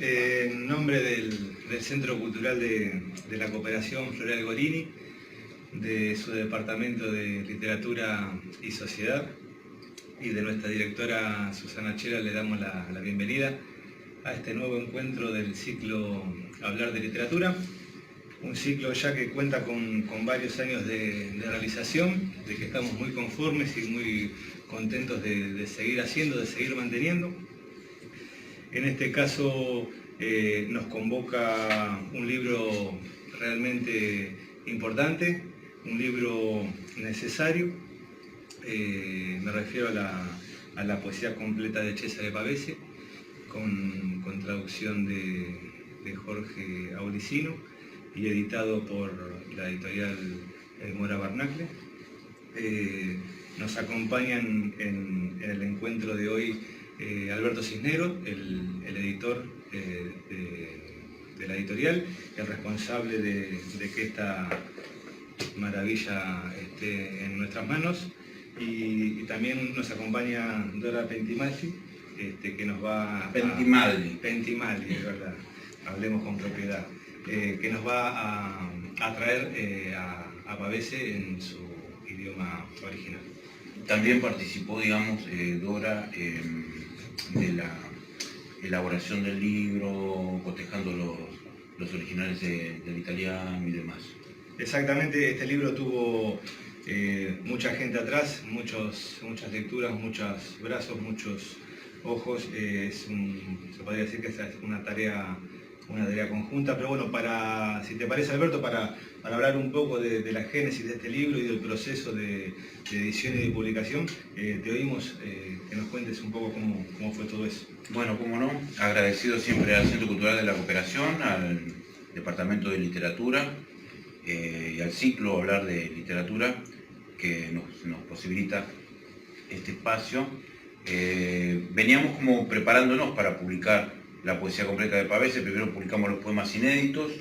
en nombre del Centro Cultural de la Cooperación Floreal Gorini, de su Departamento de Literatura y Sociedad y de nuestra directora Susana Chela, le damos la bienvenida a este nuevo encuentro del ciclo Hablar de Literatura, un ciclo ya que cuenta con varios años de realización, de que estamos muy conformes y muy contentos de seguir haciendo, de seguir manteniendo. En este caso nos convoca un libro realmente importante, un libro necesario. Me refiero a la poesía completa de Cesare Pavese, con traducción de Jorge Aulicino y editado por la editorial Mora Barnacle. Nos acompañan en el encuentro de hoy Alberto Cisneros, el editor de la editorial, el responsable de que esta maravilla esté en nuestras manos, y también nos acompaña Dora Pentimagli, que nos va Pentimagli, es verdad, hablemos con propiedad, que nos va a traer a Pavese en su idioma original. También participó, digamos, Dora de la elaboración del libro, cotejando los originales del italiano y demás. Exactamente, este libro tuvo mucha gente atrás, muchas lecturas, muchos brazos, muchos ojos. Se podría decir que esta es una tarea conjunta, pero bueno, si te parece, Alberto, para hablar un poco de la génesis de este libro y del proceso de edición y de publicación, te oímos que nos cuentes un poco cómo fue todo eso. Bueno, cómo no, agradecido siempre al Centro Cultural de la Cooperación, al Departamento de Literatura y al ciclo Hablar de Literatura, que nos posibilita este espacio. Veníamos como preparándonos para publicar la poesía completa de Pavese. Primero publicamos los poemas inéditos,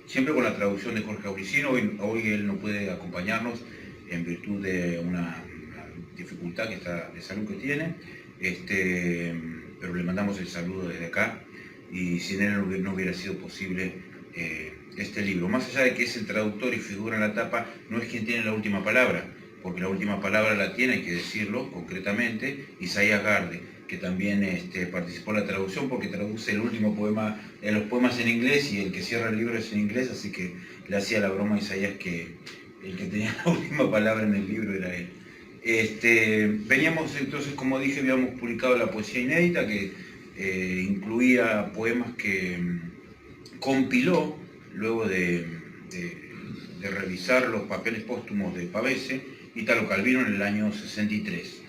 siempre con la traducción de Jorge Aulicino. Hoy él no puede acompañarnos en virtud de una dificultad de salud que tiene, pero le mandamos el saludo desde acá, y sin él no hubiera sido posible este libro. Más allá de que es el traductor y figura en la tapa, no es quien tiene la última palabra, porque la última palabra la tiene, hay que decirlo concretamente, Isaías Garde, que también participó en la traducción, porque traduce el último poema, los poemas en inglés, y el que cierra el libro es en inglés, así que le hacía la broma a Isaías que el que tenía la última palabra en el libro era él. Veníamos entonces, como dije, habíamos publicado la poesía inédita, que incluía poemas que compiló luego de revisar los papeles póstumos de Pavese, Italo Calvino, en el año 63.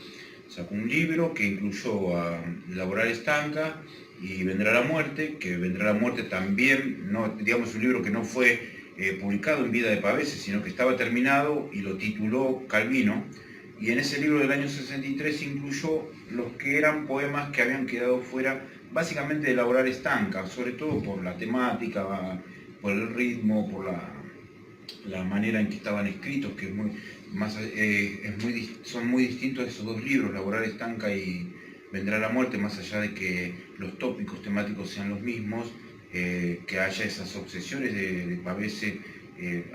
Sacó un libro que incluyó a Laboral Estanca y Vendrá la Muerte, que Vendrá la Muerte también, digamos, un libro que no fue publicado en vida de Pavese, sino que estaba terminado y lo tituló Calvino. Y en ese libro del año 63 incluyó los que eran poemas que habían quedado fuera, básicamente de Laboral Estanca, sobre todo por la temática, por el ritmo, por la manera en que estaban escritos, que son muy distintos esos dos libros, Laboral Estanca y Vendrá la Muerte, más allá de que los tópicos temáticos sean los mismos, que haya esas obsesiones de Pavese,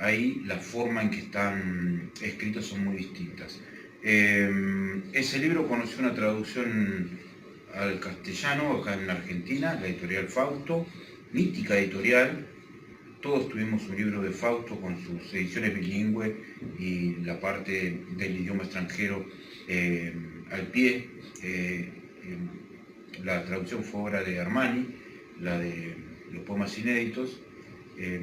ahí la forma en que están escritos son muy distintas. Ese libro conoció una traducción al castellano acá en Argentina, la editorial Fausto, mítica editorial. Todos tuvimos un libro de Fausto con sus ediciones bilingües y la parte del idioma extranjero al pie. La traducción fue obra de Armani, la de los poemas inéditos.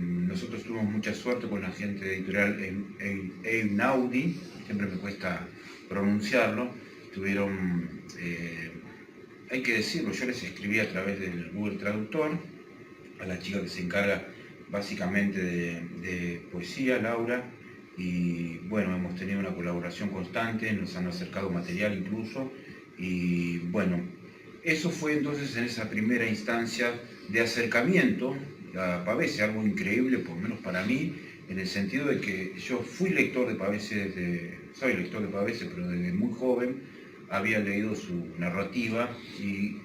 Nosotros tuvimos mucha suerte con la gente de editorial Einaudi, siempre me cuesta pronunciarlo. Hay que decirlo, yo les escribí a través del Google Traductor, a la chica que se encarga básicamente de poesía, Laura, y bueno, hemos tenido una colaboración constante, nos han acercado material incluso, y bueno, eso fue entonces en esa primera instancia de acercamiento a Pavese, algo increíble, por lo menos para mí, en el sentido de que yo fui lector de Pavese, soy lector de Pavese, pero desde muy joven había leído su narrativa y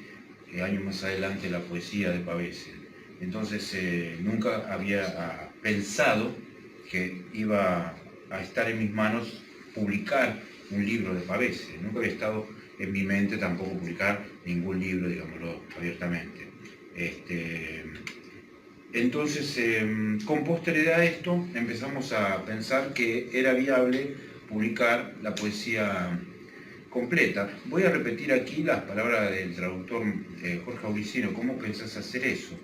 años más adelante, la poesía de Pavese. Entonces nunca había pensado que iba a estar en mis manos publicar un libro de Pavese. Nunca había estado en mi mente tampoco publicar ningún libro, digámoslo abiertamente. Entonces, con posterioridad a esto, empezamos a pensar que era viable publicar la poesía completa. Voy a repetir aquí las palabras del traductor Jorge Aulicino. ¿Cómo pensás hacer eso?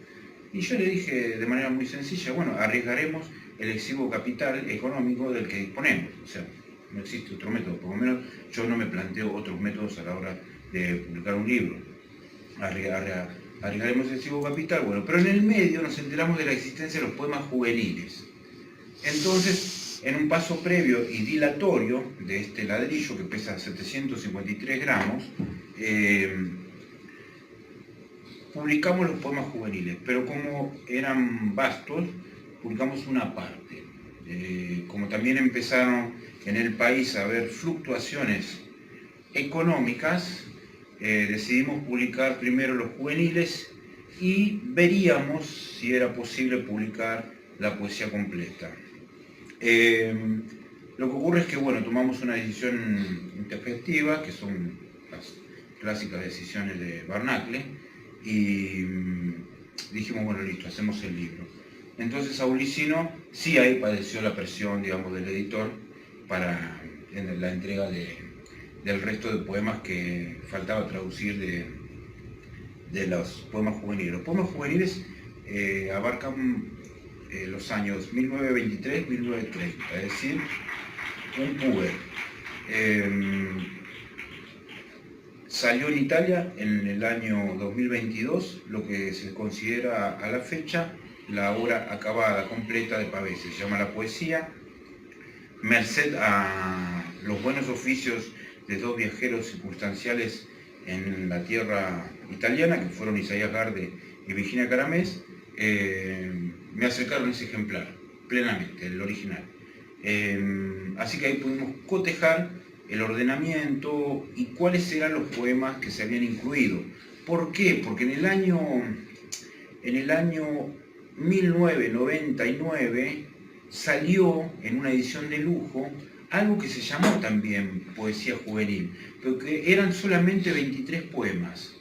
Y yo le dije de manera muy sencilla, bueno, arriesgaremos el exiguo capital económico del que disponemos. O sea, no existe otro método, por lo menos yo no me planteo otros métodos a la hora de publicar un libro. Arriesgaremos el exiguo capital, bueno, pero en el medio nos enteramos de la existencia de los poemas juveniles. Entonces, en un paso previo y dilatorio de este ladrillo que pesa 753 gramos, publicamos los poemas juveniles, pero como eran vastos, publicamos una parte. Como también empezaron en el país a haber fluctuaciones económicas, decidimos publicar primero los juveniles y veríamos si era posible publicar la poesía completa. Lo que ocurre es que, bueno, tomamos una decisión intempestiva, que son las clásicas decisiones de Barnacle, y dijimos, bueno, listo, hacemos el libro. Entonces Aulicino sí ahí padeció la presión, digamos, del editor para la entrega del resto de poemas que faltaba traducir de los poemas juveniles. Los poemas juveniles abarcan los años 1923-1930, es decir, un puber. Salió en Italia en el año 2022, lo que se considera a la fecha la obra acabada, completa de Pavese. Se llama La poesía, merced a los buenos oficios de dos viajeros circunstanciales en la tierra italiana, que fueron Isaías Garde y Virginia Caramés. Me acercaron ese ejemplar, plenamente, el original. Así que ahí pudimos cotejar el ordenamiento y cuáles eran los poemas que se habían incluido. ¿Por qué? Porque en el año 1999 salió en una edición de lujo algo que se llamó también poesía juvenil, pero que eran solamente 23 poemas,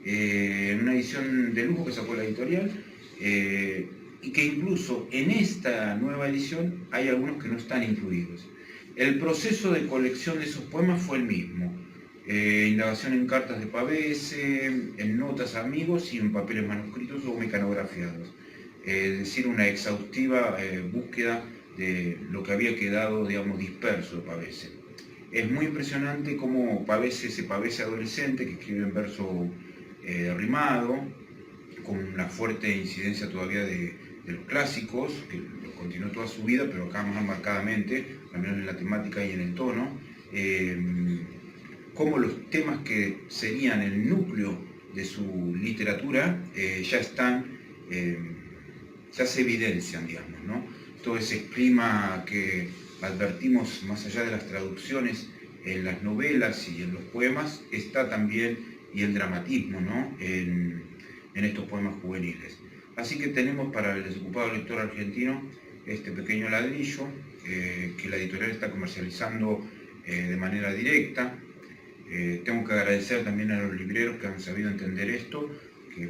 en una edición de lujo que sacó la editorial, y que incluso en esta nueva edición hay algunos que no están incluidos. El proceso de colección de esos poemas fue el mismo. Indagación en cartas de Pavese, en notas a amigos y en papeles manuscritos o mecanografiados. Es decir, una exhaustiva búsqueda de lo que había quedado, digamos, disperso de Pavese. Es muy impresionante cómo Pavese, ese Pavese adolescente que escribe en verso rimado, con una fuerte incidencia todavía de los clásicos, que lo continuó toda su vida, pero acá más marcadamente, al menos en la temática y en el tono, cómo los temas que serían el núcleo de su literatura ya se evidencian, digamos, ¿no? Todo ese clima que advertimos más allá de las traducciones en las novelas y en los poemas, está también, y el dramatismo, ¿no?, en estos poemas juveniles. Así que tenemos para el desocupado lector argentino este pequeño ladrillo que la editorial está comercializando de manera directa. Tengo que agradecer también a los libreros que han sabido entender esto, que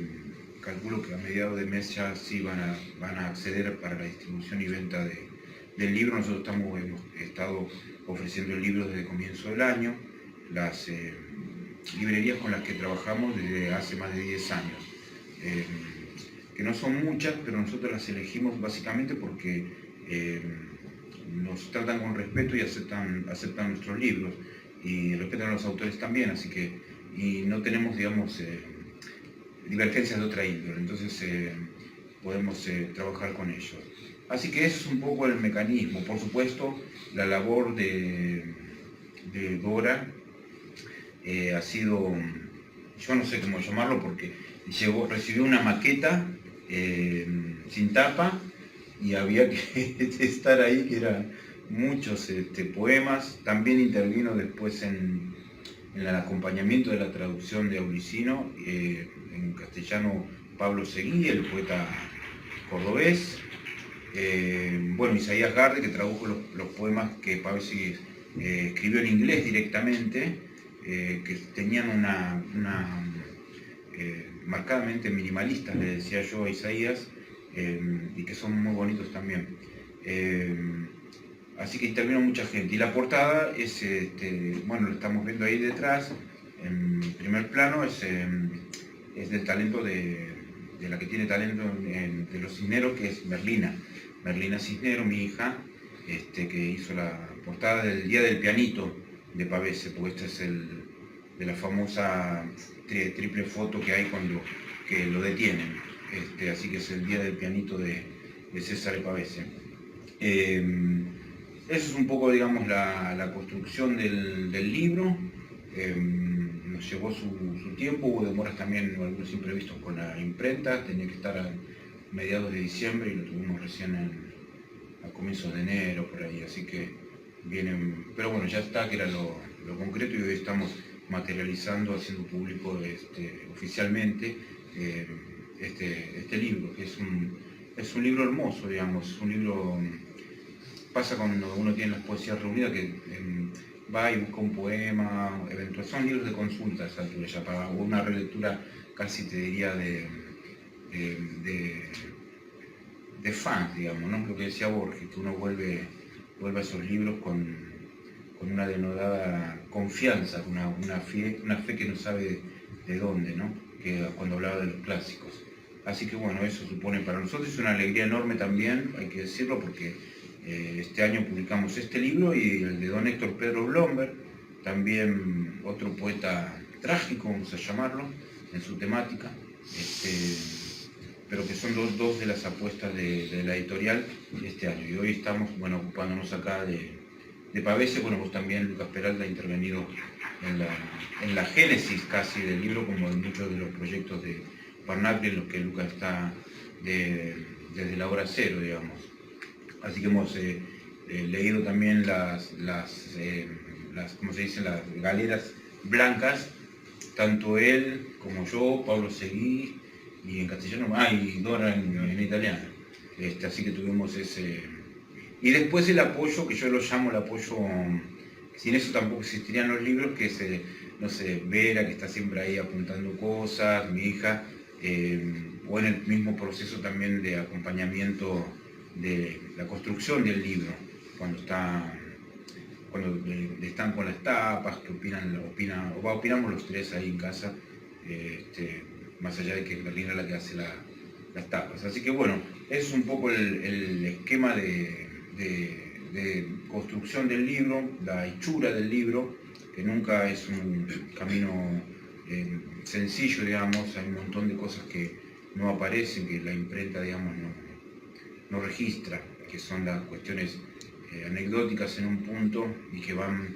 calculo que a mediados de mes ya sí van a acceder para la distribución y venta del libro. Nosotros hemos estado ofreciendo el libro desde el comienzo del año. Las librerías con las que trabajamos desde hace más de 10 años. Que no son muchas, pero nosotros las elegimos básicamente porque nos tratan con respeto y aceptan nuestros libros y respetan a los autores también, así que no tenemos, digamos, divergencias de otra índole, entonces podemos trabajar con ellos. Así que eso es un poco el mecanismo. Por supuesto, la labor de Dora ha sido, yo no sé cómo llamarlo, porque recibió una maqueta sin tapa y había que estar ahí, que eran muchos poemas. También intervino después en el acompañamiento de la traducción de Aulicino, en castellano Pablo Seguí, el poeta cordobés. Bueno, Isaías Garde, que tradujo los poemas que Pavese escribió en inglés directamente, que tenían una marcadamente minimalistas, le decía yo a Isaías, y que son muy bonitos también. Así que intervino mucha gente. Y la portada es, bueno, lo estamos viendo ahí detrás, en primer plano, es del talento de la que tiene talento de los Cisneros, que es Merlina Cisnero, mi hija, que hizo la portada del Día del Pianito de Pavese, porque esta es de la famosa triple foto que hay cuando que lo detienen. Así que es el Día del Pianito de César Pavese. Eso es un poco, digamos, la construcción del libro. Nos llevó su tiempo, hubo demoras también, algunos imprevistos con la imprenta, tenía que estar a mediados de diciembre y lo tuvimos recién a comienzos de enero, por ahí, así que vienen, pero bueno, ya está, que era lo concreto, y hoy estamos materializando, haciendo público oficialmente este libro, que es un libro hermoso, digamos, es un libro, pasa cuando uno tiene las poesías reunidas, que va y busca un poema, eventualmente son libros de consulta a esa altura, ya para una relectura casi te diría de fans, digamos, ¿no? Lo que decía Borges, que uno vuelve a esos libros con una denodada confianza, una fe que no sabe de dónde, ¿no? Que cuando hablaba de los clásicos. Así que bueno, eso supone para nosotros es una alegría enorme también, hay que decirlo, porque este año publicamos este libro y el de don Héctor Pedro Blomberg, también otro poeta trágico, vamos a llamarlo, en su temática, pero que son dos de las apuestas de la editorial este año. Y hoy estamos, bueno, ocupándonos acá de Pavese. Bueno, vos también, Lucas Peralta, ha intervenido en la génesis casi del libro, como en muchos de los proyectos de Barnacli, en los que Lucas está desde la hora cero, digamos. Así que hemos leído también las ¿cómo se dice?, las galeras blancas, tanto él como yo, Pablo Seguí, y en castellano, y Dora en italiano. Así que tuvimos ese... Y después el apoyo, que yo lo llamo el apoyo, sin eso tampoco existirían los libros, que es, no sé, Vera, que está siempre ahí apuntando cosas, mi hija, o en el mismo proceso también de acompañamiento de la construcción del libro, cuando están con las tapas, que opinamos los tres ahí en casa, más allá de que Merlina es la que hace las tapas. Así que bueno, es un poco el esquema de construcción del libro, la hechura del libro, que nunca es un camino sencillo, digamos. Hay un montón de cosas que no aparecen, que la imprenta, digamos, no registra, que son las cuestiones anecdóticas en un punto y que van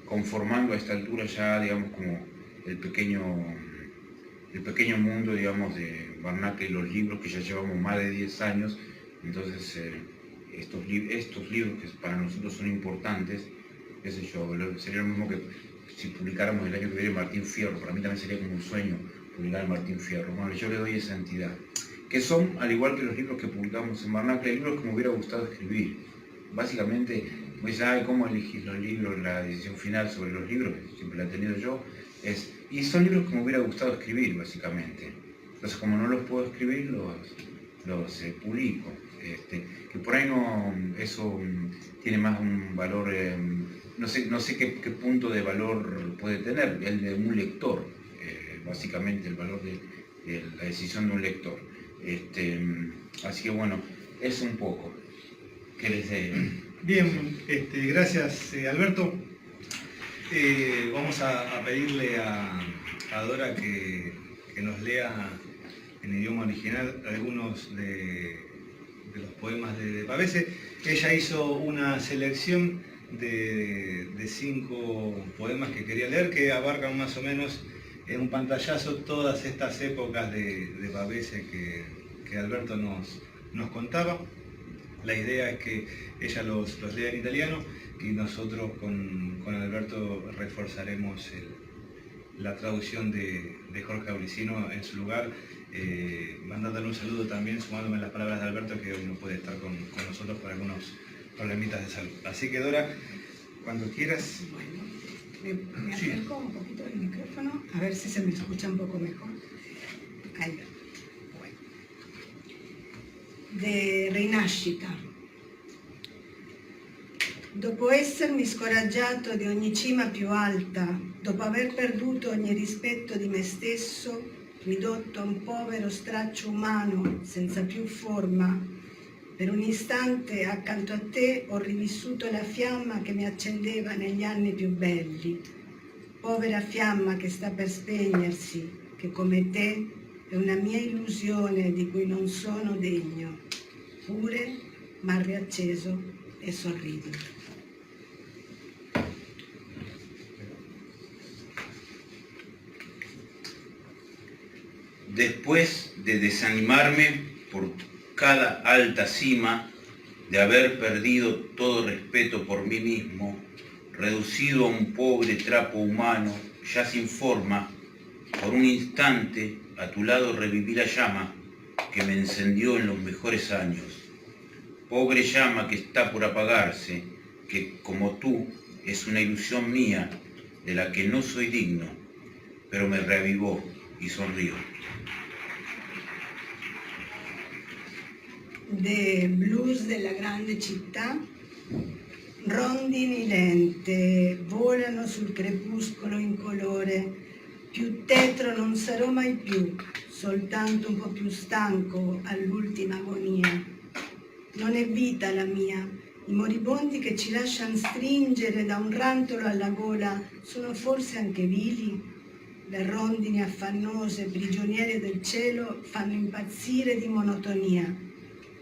conformando a esta altura ya, digamos, como el pequeño mundo, digamos, de Barnacli y los libros, que ya llevamos más de 10 años. Entonces estos libros que para nosotros son importantes, qué sé yo, sería lo mismo que si publicáramos el año que viene Martín Fierro. Para mí también sería como un sueño publicar Martín Fierro. Bueno, yo le doy esa entidad, que son, al igual que los libros que publicamos en Barnacli, libros que me hubiera gustado escribir. Básicamente, me dicen, ¿cómo elegís los libros? La decisión final sobre los libros, que siempre la he tenido yo, y son libros que me hubiera gustado escribir, básicamente. Entonces, como no los puedo escribir, los publico. Que por ahí eso tiene más un valor, no sé qué punto de valor puede tener, el de un lector, básicamente el valor de la decisión de un lector. Así que bueno, es un poco. ¿Qué les Bien, gracias Alberto. Vamos a pedirle a Dora que nos lea en idioma original algunos de los poemas de Pavese. Ella hizo una selección de 5 poemas que quería leer, que abarcan más o menos en un pantallazo todas estas épocas de Pavese que Alberto nos contaba. La idea es que ella los lea en italiano y nosotros con Alberto reforzaremos la traducción de Jorge Auricino en su lugar, mandándole un saludo también, sumándome las palabras de Alberto, que hoy no puede estar con nosotros por algunos problemitas de salud. Así que Dora, cuando quieras. Bueno, me acerco un poquito el micrófono, a ver si se me escucha un poco mejor. Ahí va. Bueno. De Rinascita. Dopo essermi scoraggiato di ogni cima più alta, dopo aver perduto ogni rispetto di me stesso, ridotto a un povero straccio umano senza più forma, per un istante accanto a te ho rivissuto la fiamma che mi accendeva negli anni più belli. Povera fiamma che sta per spegnersi, che come te è una mia illusione di cui non sono degno. Pure m'ha riacceso e sorrido. Después de desanimarme por cada alta cima, de haber perdido todo respeto por mí mismo, reducido a un pobre trapo humano, ya sin forma, por un instante a tu lado reviví la llama que me encendió en los mejores años. Pobre llama que está por apagarse, que como tú es una ilusión mía de la que no soy digno, pero me reavivó y sonrió. De Blues della grande città, rondini lente volano sul crepuscolo incolore, più tetro non sarò mai più, soltanto un po' più stanco all'ultima agonia. Non è vita la mia, i moribondi che ci lasciano stringere da un rantolo alla gola sono forse anche vili? Le rondini affannose, prigioniere del cielo, fanno impazzire di monotonia.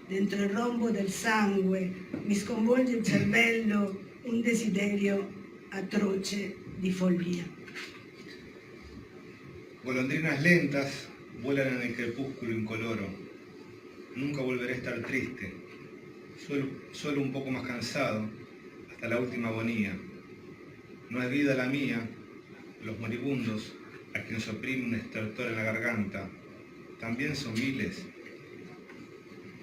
Dentro il rombo del sangue mi sconvolge il cervello un desiderio atroce di follia. Golondrinas lentas vuelan en el crepúsculo incoloro. Nunca volveré a estar triste, solo un poco más cansado, hasta la última agonía. No es vida la mía, los moribundos, a quienes oprime un estertor en la garganta, también son miles.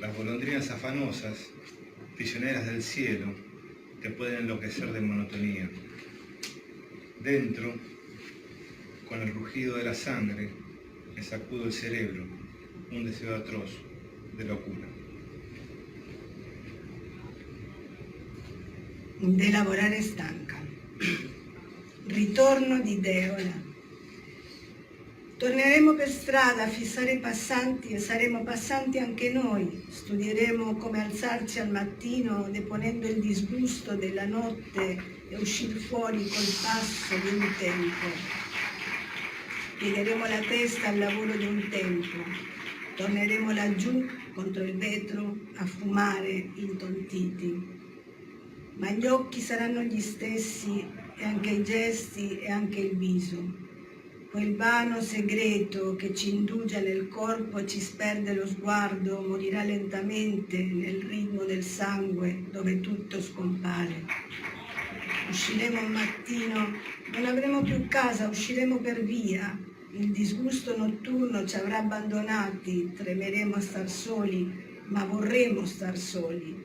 Las golondrinas afanosas, prisioneras del cielo, te pueden enloquecer de monotonía. Dentro, con el rugido de la sangre, me sacudo el cerebro, un deseo atroz de locura. De lavorare stanca. Ritorno di Deola. Torneremo per strada a fissare i passanti e saremo passanti anche noi. Studieremo come alzarci al mattino deponendo il disgusto della notte e uscire fuori col passo di un tempo. Piegheremo la testa al lavoro di un tempo. Torneremo laggiù contro il vetro a fumare intontiti. Ma gli occhi saranno gli stessi e anche i gesti e anche il viso. Quel vano segreto che ci indugia nel corpo e ci sperde lo sguardo morirà lentamente nel ritmo del sangue dove tutto scompare. Usciremo un mattino, non avremo più casa, usciremo per via. Il disgusto notturno ci avrà abbandonati, tremeremo a star soli, ma vorremmo star soli.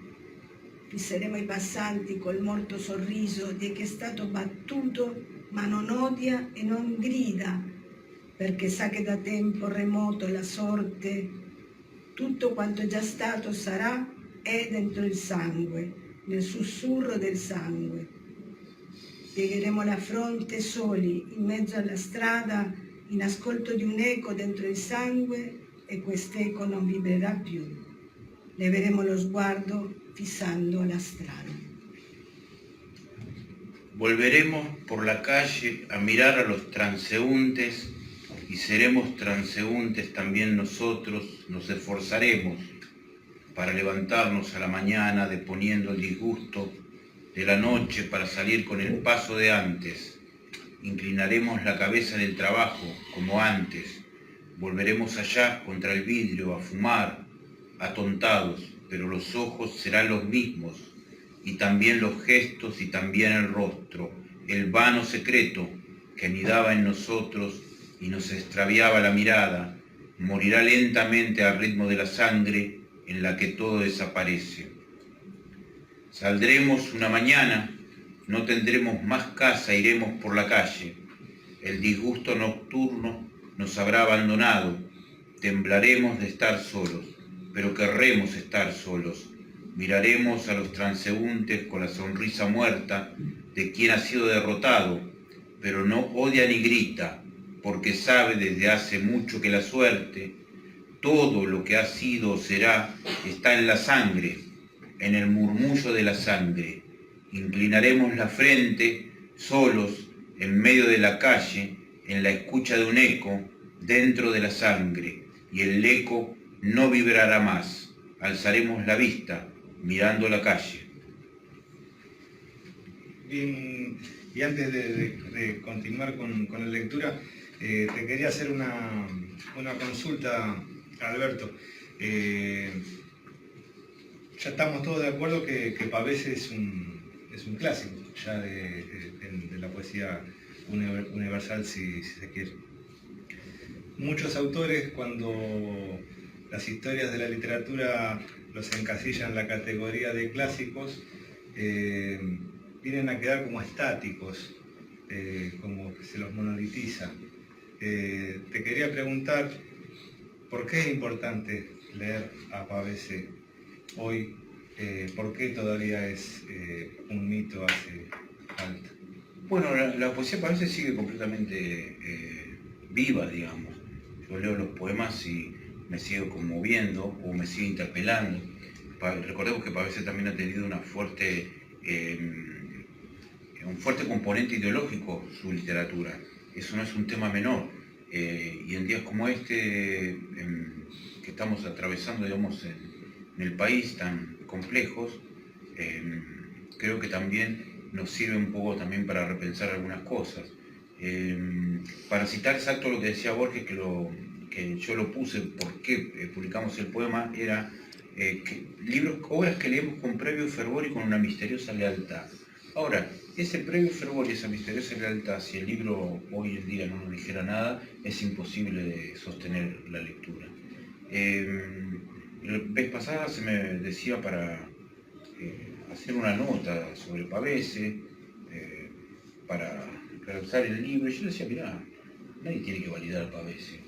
Fisseremo i passanti col morto sorriso di chi è stato battuto ma non odia e non grida, perché sa che da tempo remoto la sorte, tutto quanto è già stato sarà, è dentro il sangue, nel sussurro del sangue. Piegheremo la fronte soli, in mezzo alla strada, in ascolto di un eco dentro il sangue, e quest'eco non vibrerà più. Leveremo lo sguardo fissando la strada. Volveremos por la calle a mirar a los transeúntes y seremos transeúntes también nosotros. Nos esforzaremos para levantarnos a la mañana deponiendo el disgusto de la noche para salir con el paso de antes. Inclinaremos la cabeza del trabajo como antes. Volveremos allá contra el vidrio a fumar, atontados, pero los ojos serán los mismos. Y también los gestos y también el rostro, el vano secreto que anidaba en nosotros y nos extraviaba la mirada, morirá lentamente al ritmo de la sangre en la que todo desaparece. Saldremos una mañana, no tendremos más casa, iremos por la calle. El disgusto nocturno nos habrá abandonado, temblaremos de estar solos, pero querremos estar solos. Miraremos a los transeúntes con la sonrisa muerta de quien ha sido derrotado, pero no odia ni grita, porque sabe desde hace mucho que la suerte, todo lo que ha sido o será, está en la sangre, en el murmullo de la sangre. Inclinaremos la frente, solos, en medio de la calle, en la escucha de un eco, dentro de la sangre, y el eco no vibrará más. Alzaremos la vista, mirando la calle. Bien, y antes de continuar con la lectura, te quería hacer una consulta, Alberto. Ya estamos todos de acuerdo que Pavese es un clásico ya de la poesía universal, si se quiere. Muchos autores, cuando las historias de la literatura los encasillan en la categoría de clásicos, vienen a quedar como estáticos, como que se los monolitiza. Te quería preguntar, ¿por qué es importante leer a Pavese hoy? ¿Por qué todavía es un mito, hace falta? Bueno, la poesía Pavese sigue completamente viva, digamos. Yo leo los poemas y me sigo conmoviendo o me sigue interpelando. Recordemos que Pavese también ha tenido un fuerte componente ideológico su literatura. Eso no es un tema menor. Y en días como este, que estamos atravesando, digamos, en el país tan complejos, creo que también nos sirve un poco también para repensar algunas cosas. Para citar exacto lo que decía Borges, que yo lo puse, por qué publicamos el poema, era obras que leemos con previo fervor y con una misteriosa lealtad. Ahora, ese previo fervor y esa misteriosa lealtad, si el libro hoy en día no nos dijera nada, es imposible de sostener la lectura. La vez pasada se me decía para hacer una nota sobre Pavese, para realizar el libro, y yo decía, mirá, nadie tiene que validar a Pavese.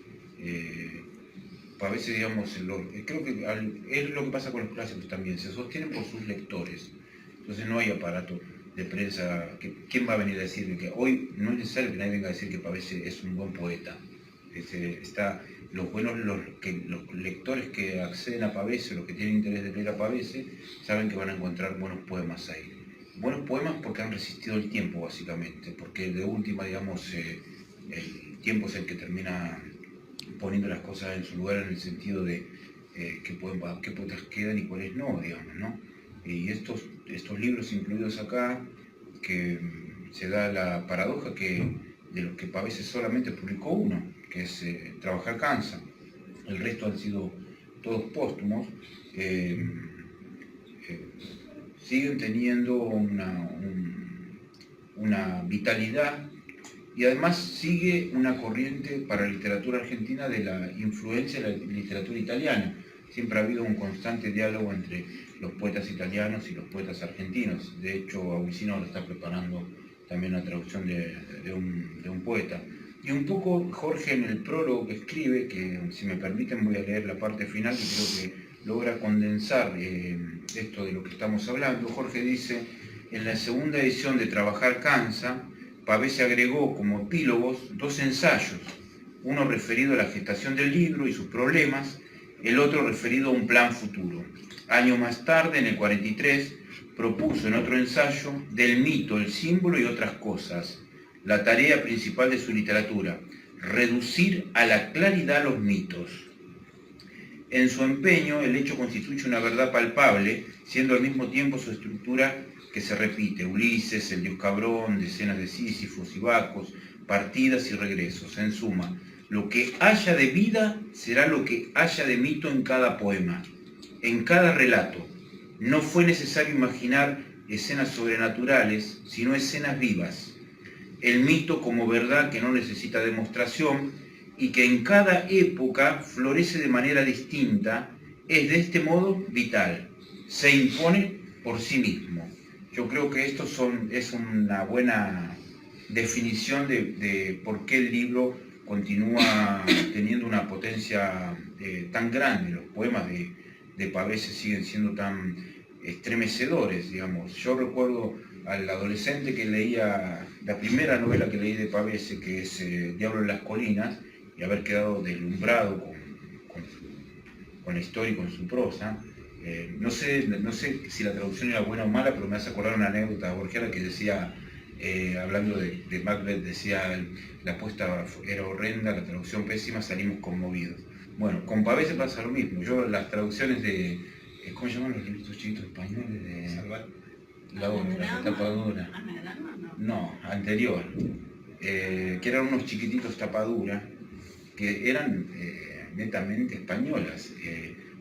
Pavese, digamos, creo que es lo que pasa con los clásicos también, se sostienen por sus lectores, entonces no hay aparato de prensa. ¿Quién va a venir a decir que hoy no es necesario que nadie venga a decir que Pavese es un buen poeta? Los lectores que acceden a Pavese, los que tienen interés de leer a Pavese, saben que van a encontrar buenos poemas ahí. Buenos poemas porque han resistido el tiempo, básicamente, porque de última, digamos, el tiempo es el que termina poniendo las cosas en su lugar, en el sentido de qué poetas quedan y cuáles no, digamos, ¿no? Y estos libros incluidos acá, que se da la paradoja de los que Pavese solamente publicó uno, que es Trabajar cansa. El resto han sido todos póstumos. Siguen teniendo una vitalidad, y además sigue una corriente para la literatura argentina de la influencia de la literatura italiana. Siempre ha habido un constante diálogo entre los poetas italianos y los poetas argentinos. De hecho, Aguicino está preparando también la traducción de un poeta. Y un poco Jorge, en el prólogo que escribe, que si me permiten voy a leer la parte final, que creo que logra condensar esto de lo que estamos hablando. Jorge dice: en la segunda edición de Trabajar cansa, Pavese agregó como epílogos 2 ensayos, uno referido a la gestación del libro y sus problemas, el otro referido a un plan futuro. Años más tarde, en el 43, propuso en otro ensayo Del mito, el símbolo y otras cosas, la tarea principal de su literatura, reducir a la claridad los mitos. En su empeño, el hecho constituye una verdad palpable, siendo al mismo tiempo su estructura que se repite: Ulises, el dios Cabrón, decenas de Sísifos y Bacos, partidas y regresos. En suma, lo que haya de vida será lo que haya de mito en cada poema, en cada relato. No fue necesario imaginar escenas sobrenaturales, sino escenas vivas. el mito como verdad que no necesita demostración y que en cada época florece de manera distinta, es de este modo vital, se impone por sí mismo. Yo creo que esto es una buena definición de por qué el libro continúa teniendo una potencia tan grande. Los poemas de Pavese siguen siendo tan estremecedores, digamos. Yo recuerdo al adolescente que leía la primera novela que leí de Pavese, que es Diablo en las colinas, y haber quedado deslumbrado con la historia y con su prosa. No sé si la traducción era buena o mala, pero me hace acordar una anécdota borgiana que decía, hablando de Macbeth, decía, la apuesta era horrenda, la traducción pésima, salimos conmovidos. Bueno, con Pavese pasa lo mismo. Yo las traducciones de, ¿cómo se llaman los libritos chiquitos españoles? De Salvar. la tapadura. No, anterior. Que eran unos chiquititos tapadura, que eran netamente españolas.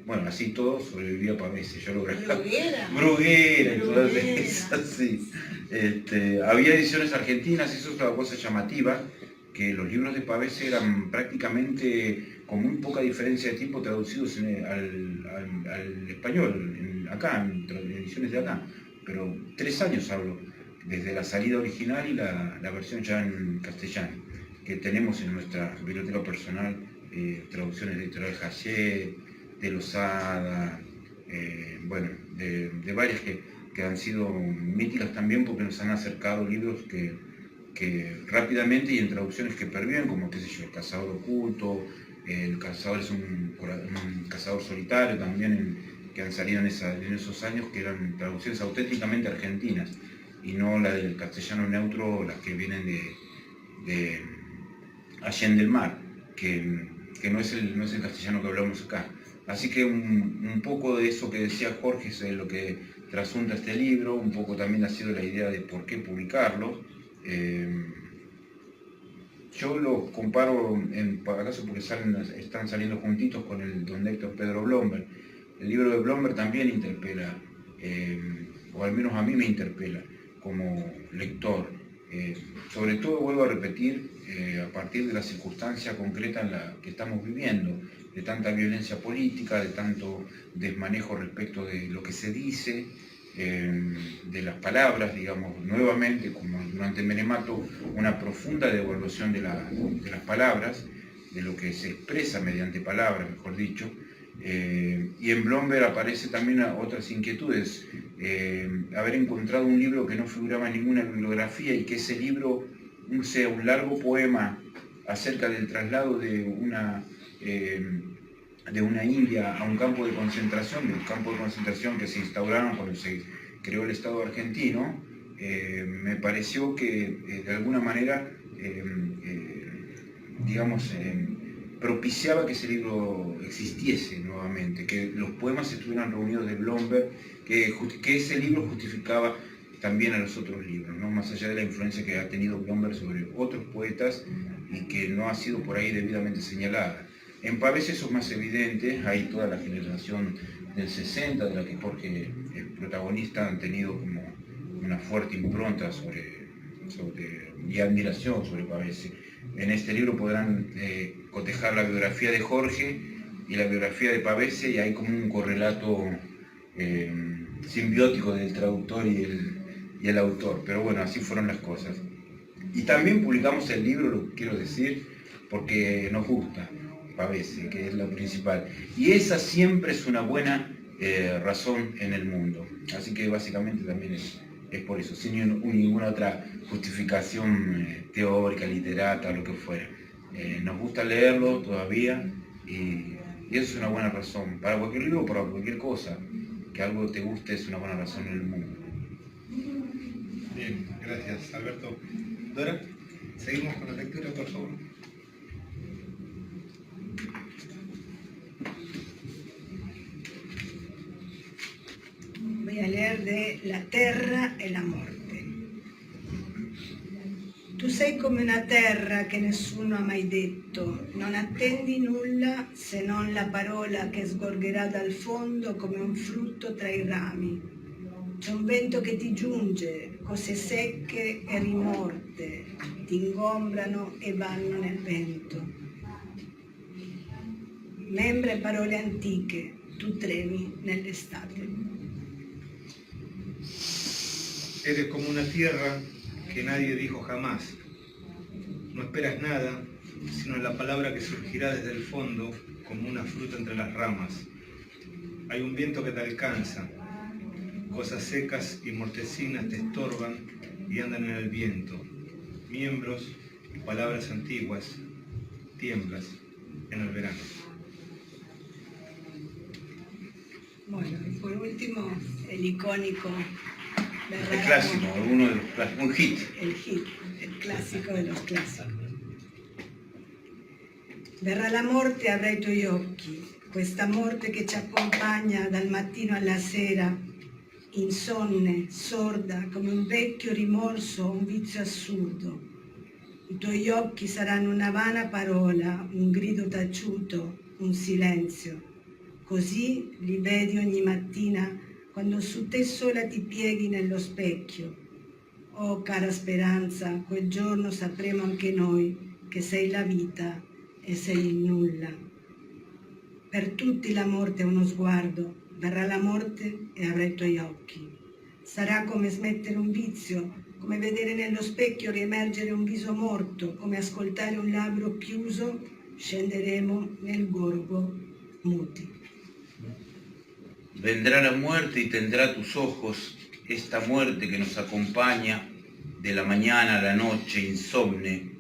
Bueno, así todo sobrevivía Pavese. Yo lo grababa. Bruguera y todas esas, sí. Había ediciones argentinas, eso es una cosa llamativa, que los libros de Pavese eran prácticamente con muy poca diferencia de tiempo traducidos al español, acá, en ediciones de acá. Pero 3 años hablo, desde la salida original y la versión ya en castellano, que tenemos en nuestra biblioteca personal, traducciones de Editorial Hachette, de Losada, bueno, de varias que han sido míticas también porque nos han acercado libros que rápidamente y en traducciones que perviven, como qué sé yo, El cazador oculto, El cazador es un cazador solitario también, que han salido en esos años, que eran traducciones auténticamente argentinas y no la del castellano neutro, las que vienen de Allende el Mar, que no es el castellano que hablamos acá. Así que un poco de eso que decía Jorge es lo que trasunta este libro, un poco también ha sido la idea de por qué publicarlo. Yo los comparo, acaso porque están saliendo juntitos con el don Héctor Pedro Blomberg. El libro de Blomberg también interpela, o al menos a mí me interpela como lector. Sobre todo, vuelvo a repetir, a partir de la circunstancia concreta en la que estamos viviendo, de tanta violencia política, de tanto desmanejo respecto de lo que se dice, de las palabras, digamos, nuevamente, como durante Menemato, una profunda devaluación de las palabras, de lo que se expresa mediante palabras, mejor dicho, y en Blomberg aparece también otras inquietudes, haber encontrado un libro que no figuraba en ninguna bibliografía y que ese libro sea un largo poema acerca del traslado de una india a un campo de concentración, que se instauraron cuando se creó el Estado argentino. Me pareció que de alguna manera, digamos, propiciaba que ese libro existiese nuevamente, que los poemas estuvieran reunidos de Blomberg, que ese libro justificaba también a los otros libros, ¿no? Más allá de la influencia que ha tenido Blomberg sobre otros poetas y que no ha sido por ahí debidamente señalada. En Pavese eso es más evidente, hay toda la generación del 60, de la que Jorge es protagonista, han tenido como una fuerte impronta y admiración sobre Pavese. En este libro podrán cotejar la biografía de Jorge y la biografía de Pavese, y hay como un correlato simbiótico del traductor y el autor, pero bueno, así fueron las cosas. Y también publicamos el libro, lo quiero decir, porque nos gusta Pavese, que es lo principal. Y esa siempre es una buena razón en el mundo. Así que básicamente también es por eso, sin ninguna otra justificación teórica, literata, lo que fuera. Nos gusta leerlo todavía y eso es una buena razón. Para cualquier libro o para cualquier cosa, que algo te guste es una buena razón en el mundo. Bien, gracias Alberto. Dora, seguimos con la lectura, por favor. Voy a leer de La terra e la morte. Tu sei come una terra che nessuno ha mai detto, non attendi nulla se non la parola che sgorgerà dal fondo come un frutto tra i rami. C'è un vento che ti giunge, cose secche e rimorte ti ingombrano e vanno nel vento. Membra e parole antiche, tu tremi nell'estate. Eres como una tierra que nadie dijo jamás. No esperas nada, sino la palabra que surgirá desde el fondo como una fruta entre las ramas. Hay un viento que te alcanza. Cosas secas y mortecinas te estorban y andan en el viento. Miembros y palabras antiguas, tiemblas en el verano. Bueno, y por último, el icónico Verrà El clásico, uno de los clásicos, un hit. el clásico de los clásicos. Verrà la morte e avrai i tuoi occhi, questa morte che ci accompagna dal mattino alla sera, insonne, sorda, come un vecchio rimorso o un vizio assurdo. I tuoi occhi saranno una vana parola, un grido taciuto, un silenzio. Così li vedi ogni mattina quando su te sola ti pieghi nello specchio. Oh cara speranza, quel giorno sapremo anche noi che sei la vita e sei il nulla. Per tutti la morte è uno sguardo, verrà la morte e avrai i tuoi occhi. Sarà come smettere un vizio, come vedere nello specchio riemergere un viso morto, come ascoltare un labbro chiuso, scenderemo nel gorgo muti. Vendrá la muerte y tendrá tus ojos, esta muerte que nos acompaña de la mañana a la noche, insomne,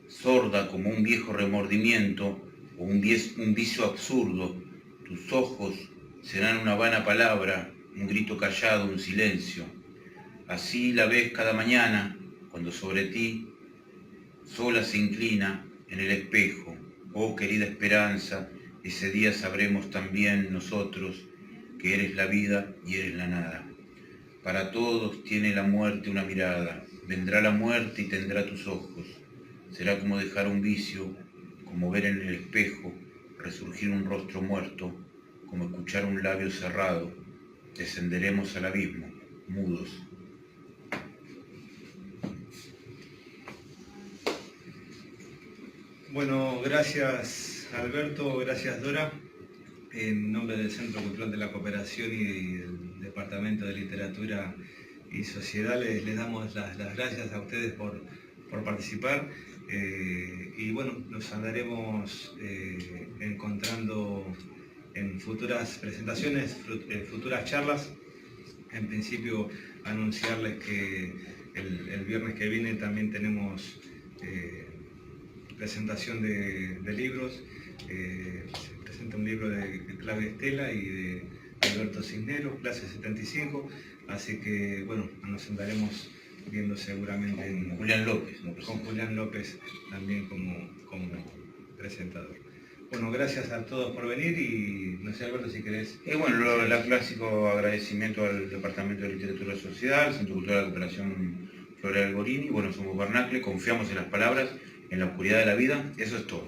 sorda como un viejo remordimiento o un vicio absurdo. Tus ojos serán una vana palabra, un grito callado, un silencio. Así la ves cada mañana, cuando sobre ti sola se inclina en el espejo. Oh querida esperanza, ese día sabremos también nosotros que eres la vida y eres la nada. Para todos tiene la muerte una mirada, vendrá la muerte y tendrá tus ojos. Será como dejar un vicio, como ver en el espejo resurgir un rostro muerto, como escuchar un labio cerrado. Descenderemos al abismo, mudos. Bueno, gracias Alberto, gracias Dora. En nombre del Centro Cultural de la Cooperación y del Departamento de Literatura y Sociedad les damos las gracias a ustedes por participar y bueno, nos andaremos encontrando en futuras presentaciones, futuras charlas. En principio anunciarles que el viernes que viene también tenemos presentación de libros. Se presenta un libro de Claudia Estela y de Alberto Cisneros, clase 75, así que bueno, nos andaremos viendo seguramente con Julián López, ¿no? Con Julián López también como presentador. Bueno, gracias a todos por venir y no sé Alberto si querés... Bueno, el clásico agradecimiento al Departamento de Literatura Social, al Centro Cultural de la Cooperación Floreal Gorini. Bueno, somos Barnacle, confiamos en las palabras, en la oscuridad de la vida, eso es todo.